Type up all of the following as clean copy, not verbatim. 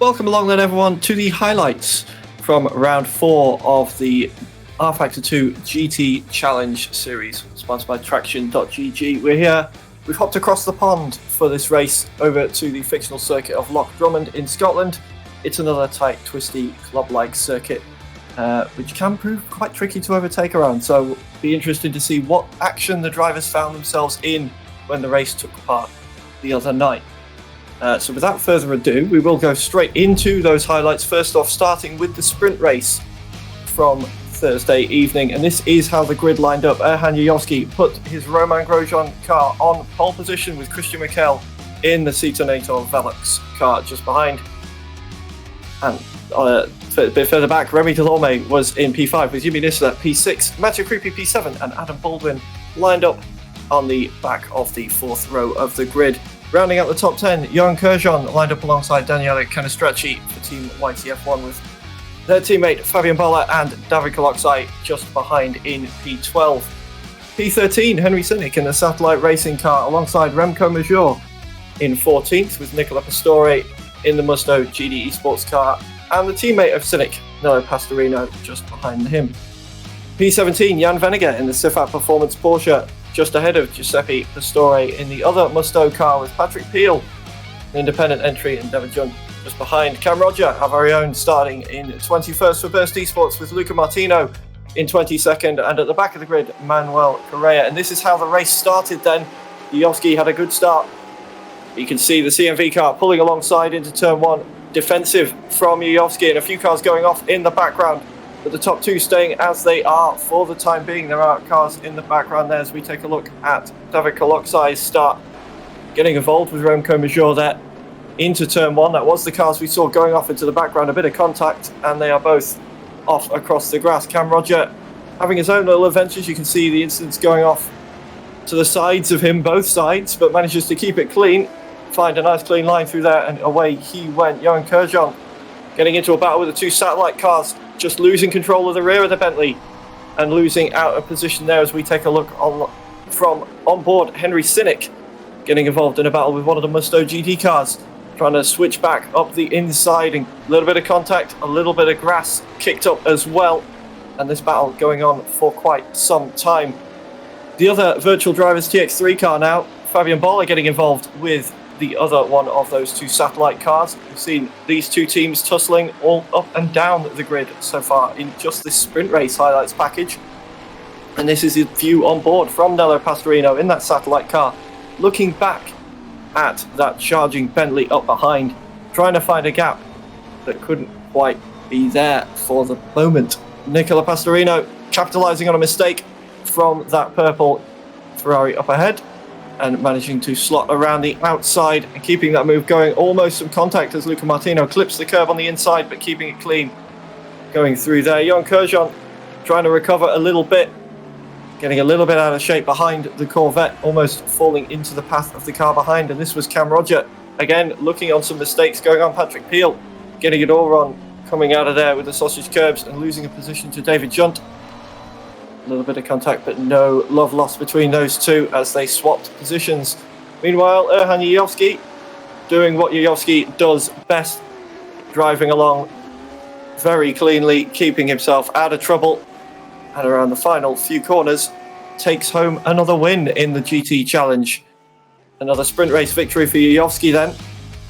Welcome along then everyone to the highlights from round 4 of the R Factor 2 GT Challenge series, sponsored by Traxion.gg. We're here, we've hopped across the pond for this race over to the fictional circuit of Loch Drummond in Scotland. It's another tight, twisty, club-like circuit, which can prove quite tricky to overtake around, so it'll be interesting to see what action the drivers found themselves in when the race took part the other night. So without further ado, we will go straight into those highlights. First off, starting with the sprint race from Thursday evening. And this is how the grid lined up. Erhan Yayovski put his Romain Grosjean car on pole position with Christian Mikel in the Citonator Velux car just behind. And a bit further back, Remy Delorme was in P5 with Jimmy Nisler P6, Mathieu Creepy P7 and Adam Baldwin lined up on the back of the fourth row of the grid. Rounding out the top 10, Johan Kurjan lined up alongside Daniele Canestracci for Team YTF1 with their teammate Fabian Bolla and David Coloxai just behind in P12. P13, Henry Sinnick in the Satellite Racing car alongside Remco Major in 14th with Nicola Pastore in the Musto GD Esports car and the teammate of Sinnick, Nello Pastorino, just behind him. P17, Jan Venneger in the Sifat Performance Porsche just ahead of Giuseppe Pastore in the other Musto car with Patrick Peel, an independent entry, and David Junt just behind. Cam Roger, our very own, starting in 21st for Burst Esports with Luca Martino in 22nd, and at the back of the grid, Manuel Correa. And this is how the race started then. Yayovski had a good start. You can see the CMV car pulling alongside into turn 1, defensive from Yayovski, and a few cars going off in the background. But the top two staying as they are for the time being. There are cars in the background there as we take a look at David Coloxai's start. Getting involved with Remco Major there into turn 1. That was the cars we saw going off into the background. A bit of contact and they are both off across the grass. Cam Roger having his own little adventures. You can see the incidents going off to the sides of him, both sides, but manages to keep it clean. Find a nice clean line through there and away he went. Johan Kurjan getting into a battle with the two satellite cars, just losing control of the rear of the Bentley and losing out of position there as we take a look from on board. Henry Sinnick getting involved in a battle with one of the Musto GT cars, trying to switch back up the inside, and a little bit of contact, a little bit of grass kicked up as well, and this battle going on for quite some time. The other Virtual Drivers TX3 car now, Fabian Bolla getting involved with the other one of those two satellite cars. We've seen these two teams tussling all up and down the grid so far in just this sprint race highlights package. And this is the view on board from Nello Pastorino in that satellite car, looking back at that charging Bentley up behind, trying to find a gap that couldn't quite be there for the moment. Nicola Pastorino capitalising on a mistake from that purple Ferrari up ahead, and managing to slot around the outside and keeping that move going. Almost some contact as Luca Martino clips the curb on the inside, but keeping it clean going through there. Johan Kurjan trying to recover a little bit, getting a little bit out of shape behind the Corvette, almost falling into the path of the car behind. And this was Cam Roger, again, looking on some mistakes going on. Patrick Peel getting it all wrong, coming out of there with the sausage curbs and losing a position to David Junt. A little bit of contact, but no love lost between those two as they swapped positions. Meanwhile, Erhan Yayovski doing what Yayovski does best, driving along very cleanly, keeping himself out of trouble, and around the final few corners, takes home another win in the GT Challenge. Another sprint race victory for Yayovski then,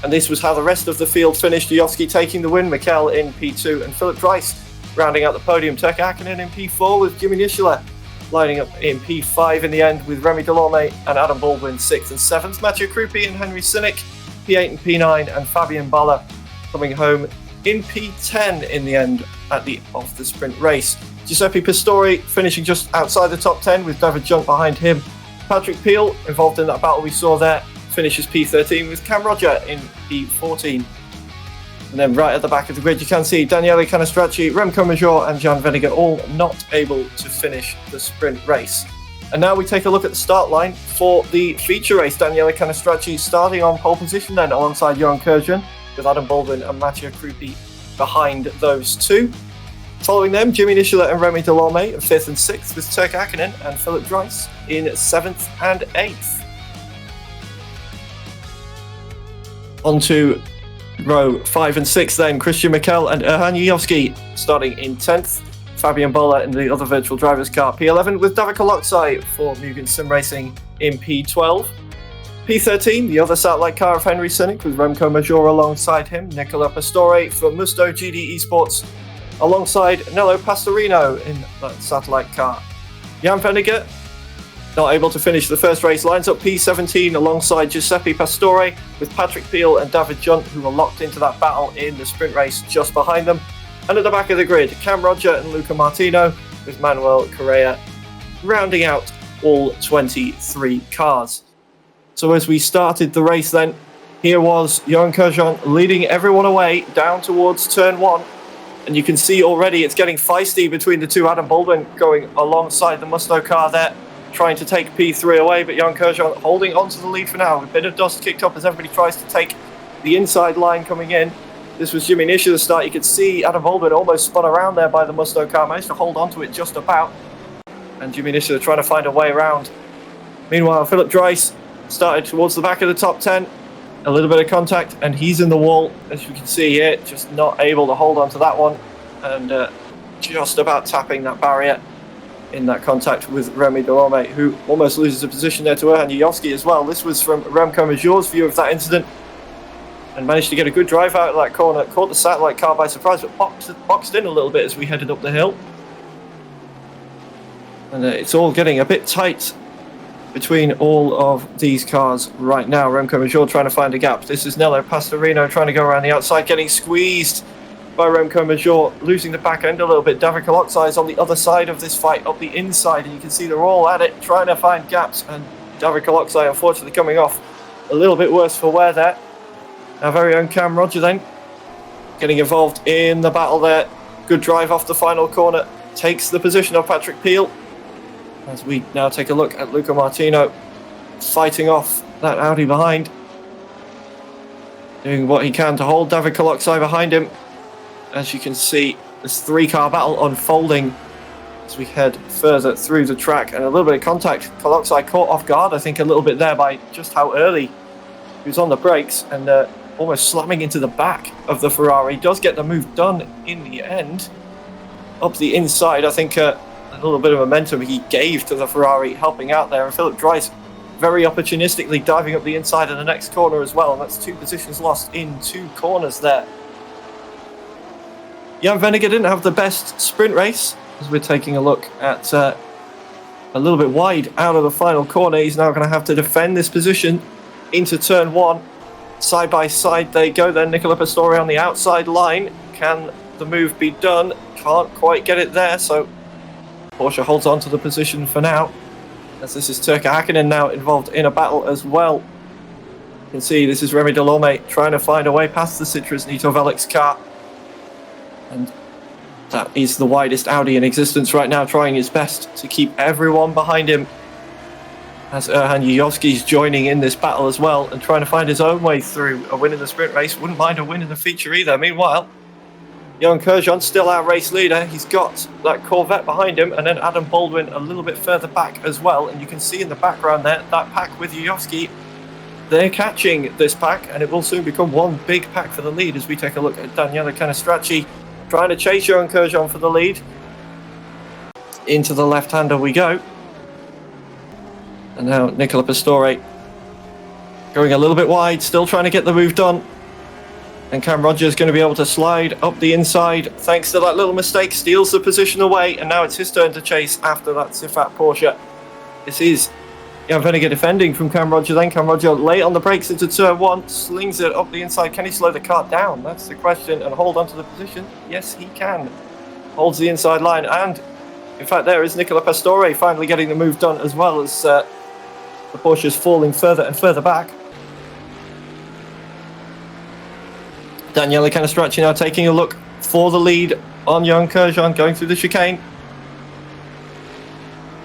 and this was how the rest of the field finished. Yayovski taking the win, Mikel in P2, and Philip Dreiss rounding out the podium. Turk Akinen in P4 with Jimmy Nisler lining up in P5 in the end with Remy Delorme and Adam Baldwin 6th and 7th. Mathieu Creepy and Henry Sinnick P8 and P9, and Fabian Bolla coming home in P10 in the end at the of the sprint race. Giuseppe Pastore finishing just outside the top 10 with David Junt behind him. Patrick Peel involved in that battle we saw there finishes P13 with Cam Roger in P14. And then right at the back of the grid, you can see Daniele Canestracci, Remco Major and Jan Venneger all not able to finish the sprint race. And now we take a look at the start line for the feature race. Daniele Canestracci starting on pole position then alongside Johan Kurjan, with Adam Baldwin and Mathieu Creepy behind those two. Following them, Jimmy Nisler and Remy Delorme in 5th and 6th, with Turk Akinen and Philip Dreiss in 7th and 8th. On to Row 5 and 6 then, Christian Mikel and Erhan Yovski starting in 10th. Fabian Bola in the other virtual driver's car, P11, with David Koloksai for Mugen Sim Racing in P12. P13, the other satellite car of Henry Sinnick, with Remco Major alongside him, Nicola Pastore for Musto GD Esports, alongside Nello Pastorino in that satellite car. Jan Venniger, not able to finish the first race, lines up P17 alongside Giuseppe Pastore, with Patrick Peel and David Junt, who were locked into that battle in the sprint race just behind them. And at the back of the grid, Cam Roger and Luca Martino, with Manuel Correa rounding out all 23 cars. So as we started the race then, here was Johan Kerjan leading everyone away down towards turn 1. And you can see already it's getting feisty between the two. Adam Baldwin going alongside the Musto car there, trying to take P3 away, but Johan Kerjan holding on to the lead for now. A bit of dust kicked up as everybody tries to take the inside line coming in. This was Jimmy Nisha the start. You could see Adam Baldwin almost spun around there by the Musto car, managed to hold on to it just about. And Jimmy Nisha trying to find a way around. Meanwhile, Philip Dries started towards the back of the top 10. A little bit of contact, and he's in the wall, as you can see here, just not able to hold on to that one. And just about tapping that barrier in that contact with Remy Delorme, who almost loses a position there to Erhan Yovski as well. This was from Remco Major's view of that incident, and managed to get a good drive out of that corner, caught the satellite car by surprise, but boxed in a little bit as we headed up the hill. And it's all getting a bit tight between all of these cars right now. Remco Major trying to find a gap. This is Nello Pastorino trying to go around the outside, getting squeezed by Remco Major, losing the back end a little bit. David Koloksai is on the other side of this fight, up the inside, and you can see they're all at it, trying to find gaps, and David Koloksai unfortunately coming off a little bit worse for wear there. Our very own Cam Roger then getting involved in the battle there. Good drive off the final corner, takes the position of Patrick Peel. As we now take a look at Luca Martino fighting off that Audi behind, doing what he can to hold David Koloksai behind him. As you can see, this 3-car battle unfolding as we head further through the track, and a little bit of contact. Koloksai caught off guard, I think, a little bit there by just how early he was on the brakes, and almost slamming into the back of the Ferrari. Does get the move done in the end. Up the inside, I think a little bit of momentum he gave to the Ferrari, helping out there, and Philip Dries very opportunistically diving up the inside of the next corner as well, and that's 2 positions lost in 2 corners there. Jan Venniger didn't have the best sprint race, as we're taking a look at a little bit wide out of the final corner. He's now going to have to defend this position into turn 1. Side by side they go then. Nicola Pastore on the outside line. Can the move be done? Can't quite get it there, so Porsche holds on to the position for now, as this is Turkka Hakkinen now involved in a battle as well. You can see this is Remy Delorme trying to find a way past the Citroën Nito Velic's car. And that is the widest Audi in existence right now, trying his best to keep everyone behind him. As Erhan Yovski's joining in this battle as well and trying to find his own way through. A win in the sprint race, wouldn't mind a win in the feature either. Meanwhile, Johan Kerjan still our race leader. He's got that Corvette behind him, and then Adam Baldwin a little bit further back as well. And you can see in the background there, that pack with Yovski. They're catching this pack, and it will soon become one big pack for the lead as we take a look at Daniele Canestracci trying to chase Johan Kerjan for the lead. Into the left-hander we go. And now Nicola Pastore going a little bit wide, still trying to get the move done. And Cam Rogers going to be able to slide up the inside thanks to that little mistake, steals the position away, and now it's his turn to chase after that Sifat Porsche. This is Jan Venniger defending from Cam Roger, then Cam Roger late on the brakes into turn 1, slings it up the inside. Can he slow the car down? That's the question, and hold on to the position. Yes, he can. Holds the inside line, and in fact there is Nicola Pastore finally getting the move done, as well as the Porsche's falling further and further back. Daniele Canestracci now taking a look for the lead on Johan Kerjan, going through the chicane.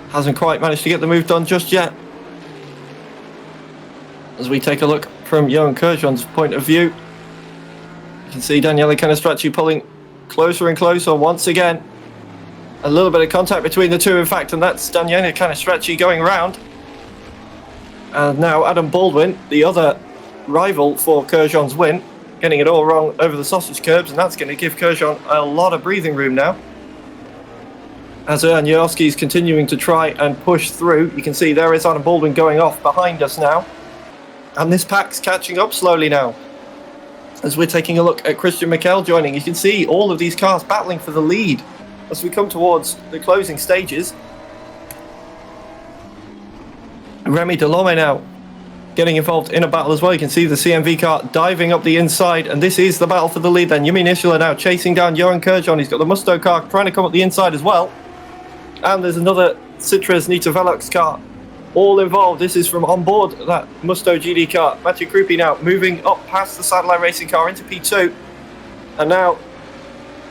Hasn't quite managed to get the move done just yet. As we take a look from Johan Kerjan's point of view, you can see Daniele Canestracci pulling closer and closer once again. A little bit of contact between the two, in fact, and that's Daniele Canestracci going around. And now Adam Baldwin, the other rival for Kerjan's win, getting it all wrong over the sausage curbs, and that's going to give Kurjan a lot of breathing room now. As Janowski's continuing to try and push through, you can see there is Adam Baldwin going off behind us now. And this pack's catching up slowly now. As we're taking a look at Christian Mikel joining, you can see all of these cars battling for the lead as we come towards the closing stages. Remy Delorme now getting involved in a battle as well. You can see the CMV car diving up the inside, and this is the battle for the lead then. Yumi Nishila now chasing down Johan Kurjan. He's got the Musto car trying to come up the inside as well. And there's another Citroën Nita Velox car all involved. This is from on board that Musto GD car. Mathieu Krupi now moving up past the Satellite Racing car into P2. And now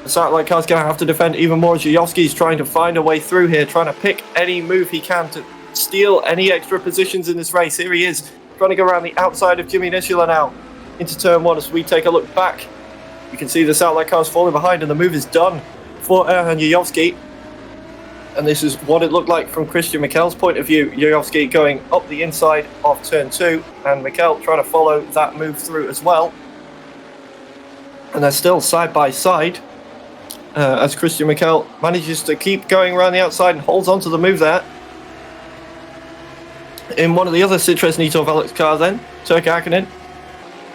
the Satellite car's going to have to defend even more. Zhijovsky's trying to find a way through here, trying to pick any move he can to steal any extra positions in this race. Here he is, trying to go around the outside of Jimmy Nishila now into turn 1. As we take a look back, you can see the Satellite car's falling behind and the move is done for Erhan Zhijovsky. And this is what it looked like from Christian Mikel's point of view. Zhijovsky going up the inside of turn 2 and Mikel trying to follow that move through as well. And they're still side by side as Christian Mikel manages to keep going around the outside and holds on to the move there. In one of the other Citroën Nito Velox cars then, Turkka Hakkinen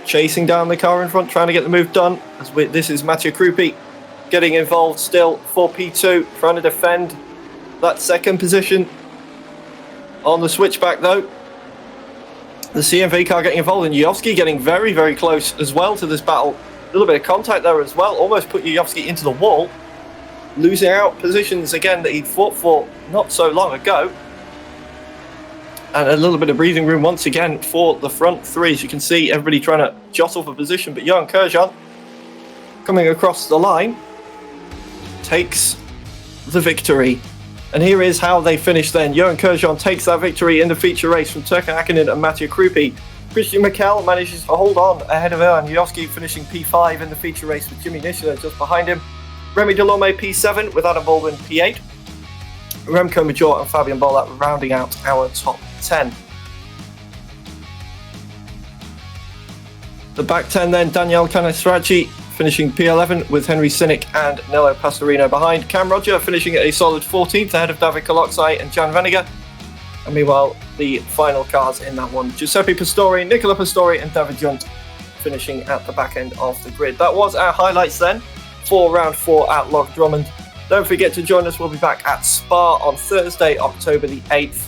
chasing down the car in front, trying to get the move done. This is Mathieu Krupi getting involved still for P2, trying to defend that second position on the switchback though. The CMV car getting involved and Zhijovsky getting very, very close as well to this battle. A little bit of contact there as well, almost put Zhijovsky into the wall, losing out positions again that he fought for not so long ago. And a little bit of breathing room once again for the front three. As you can see, everybody trying to jostle for position, but Johan Kurjan coming across the line takes the victory. And here is how they finish then. Johan Kurjan takes that victory in the feature race from Turkka Hakkinen and Mathieu Krupi. Christian Mikel manages to hold on ahead of Erhan Zhijovsky, finishing P5 in the feature race with Jimmy Nishila just behind him. Remy Delorme P7 with Adam Baldwin P8. Remco Major and Fabian Bollard rounding out our top 10. The back 10 then, Daniel Canestracci finishing P11 with Henry Sinnick and Nello Pastorino behind. Cam Roger finishing at a solid 14th ahead of David Koloksai and Jan Venniger. And meanwhile, the final cars in that one, Giuseppe Pastori, Nicola Pastori and David Junt finishing at the back end of the grid. That was our highlights then for round 4 at Loch Drummond. Don't forget to join us. We'll be back at Spa on Thursday, October the 8th.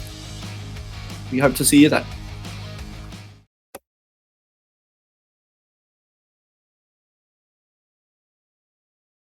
We hope to see you then.